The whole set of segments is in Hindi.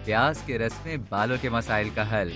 प्याज के रस में बालों के मसाइल का हल।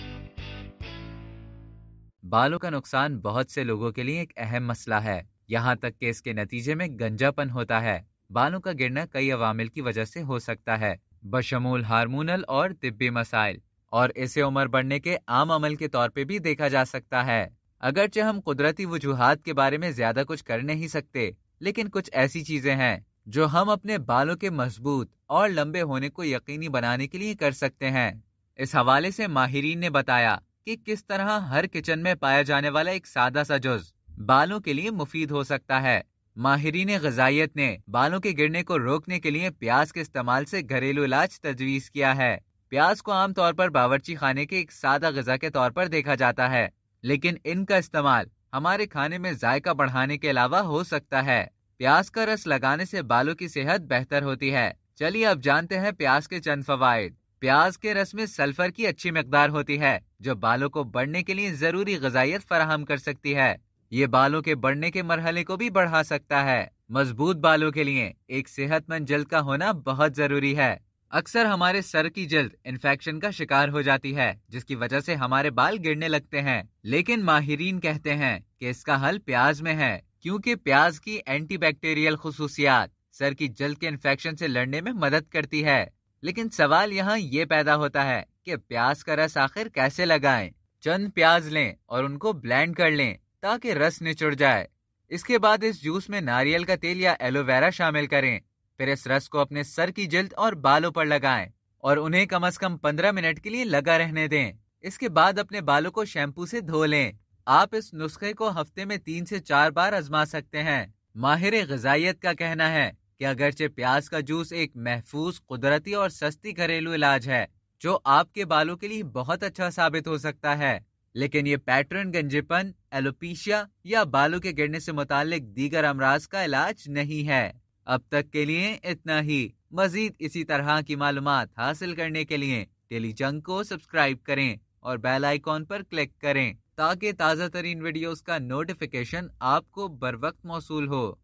बालों का नुकसान बहुत से लोगों के लिए एक अहम मसला है, यहाँ तक कि इसके नतीजे में गंजापन होता है। बालों का गिरना कई अवामिल की वजह से हो सकता है, बशमूल हार्मोनल और तिब्बी मसाइल, और इसे उम्र बढ़ने के आम अमल के तौर पे भी देखा जा सकता है। अगरचे हम कुदरती वजूहात के बारे में ज्यादा कुछ कर नहीं सकते, लेकिन कुछ ऐसी चीजें हैं जो हम अपने बालों के मजबूत और लंबे होने को यकीनी बनाने के लिए कर सकते हैं। इस हवाले से माहिरीन ने बताया कि किस तरह हर किचन में पाया जाने वाला एक सादा सा जुज बालों के लिए मुफीद हो सकता है। माहिरीन ग़िज़ाइयत ने बालों के गिरने को रोकने के लिए प्याज के इस्तेमाल से घरेलू इलाज तजवीज़ किया है। प्याज को आमतौर पर बावर्ची खाने के एक सादा ग़िज़ा के तौर पर देखा जाता है, लेकिन इनका इस्तेमाल हमारे खाने में जायका बढ़ाने के अलावा हो सकता है। प्याज का रस लगाने से बालों की सेहत बेहतर होती है। चलिए अब जानते हैं प्याज के चंद फवाइद। प्याज के रस में सल्फर की अच्छी मिकदार होती है, जो बालों को बढ़ने के लिए जरूरी ग़िज़ाइयत फराहम कर सकती है। ये बालों के बढ़ने के मरहले को भी बढ़ा सकता है। मजबूत बालों के लिए एक सेहतमंद जल्द का होना बहुत जरूरी है। अक्सर हमारे सर की जल्द इन्फेक्शन का शिकार हो जाती है, जिसकी वजह से हमारे बाल गिरने लगते हैं। लेकिन माहिरीन कहते हैं कि इसका हल प्याज में है, क्योंकि प्याज की एंटीबैक्टीरियल खुसूसियात सर की जल्द के इन्फेक्शन से लड़ने में मदद करती है। लेकिन सवाल यहाँ ये पैदा होता है कि प्याज का रस आखिर कैसे लगाएं। चंद प्याज लें और उनको ब्लेंड कर लें ताकि रस निचुड़ जाए। इसके बाद इस जूस में नारियल का तेल या एलोवेरा शामिल करें। फिर इस रस को अपने सर की जल्द और बालों पर लगाएं और उन्हें कम से कम 15 मिनट के लिए लगा रहने दें। इसके बाद अपने बालों को शैम्पू से धो लें। आप इस नुस्खे को हफ्ते में 3 से 4 बार आजमा सकते हैं। माहिर ग़िज़ाइयत का कहना है कि अगरचे प्याज का जूस एक महफूज, कुदरती और सस्ती घरेलू इलाज है, जो आपके बालों के लिए बहुत अच्छा साबित हो सकता है, लेकिन ये पैटर्न गंजेपन, एलोपेशिया या बालों के गिरने से मुताल्लिक दीगर अमराज का इलाज नहीं है। अब तक के लिए इतना ही। मजीद इसी तरह की मालूमात हासिल करने के लिए डेली जंक को सब्सक्राइब करें और बेल आइकॉन पर क्लिक करें ताकि ताज़ा तरीन वीडियोस का नोटिफिकेशन आपको बर वक्त मौसूल हो।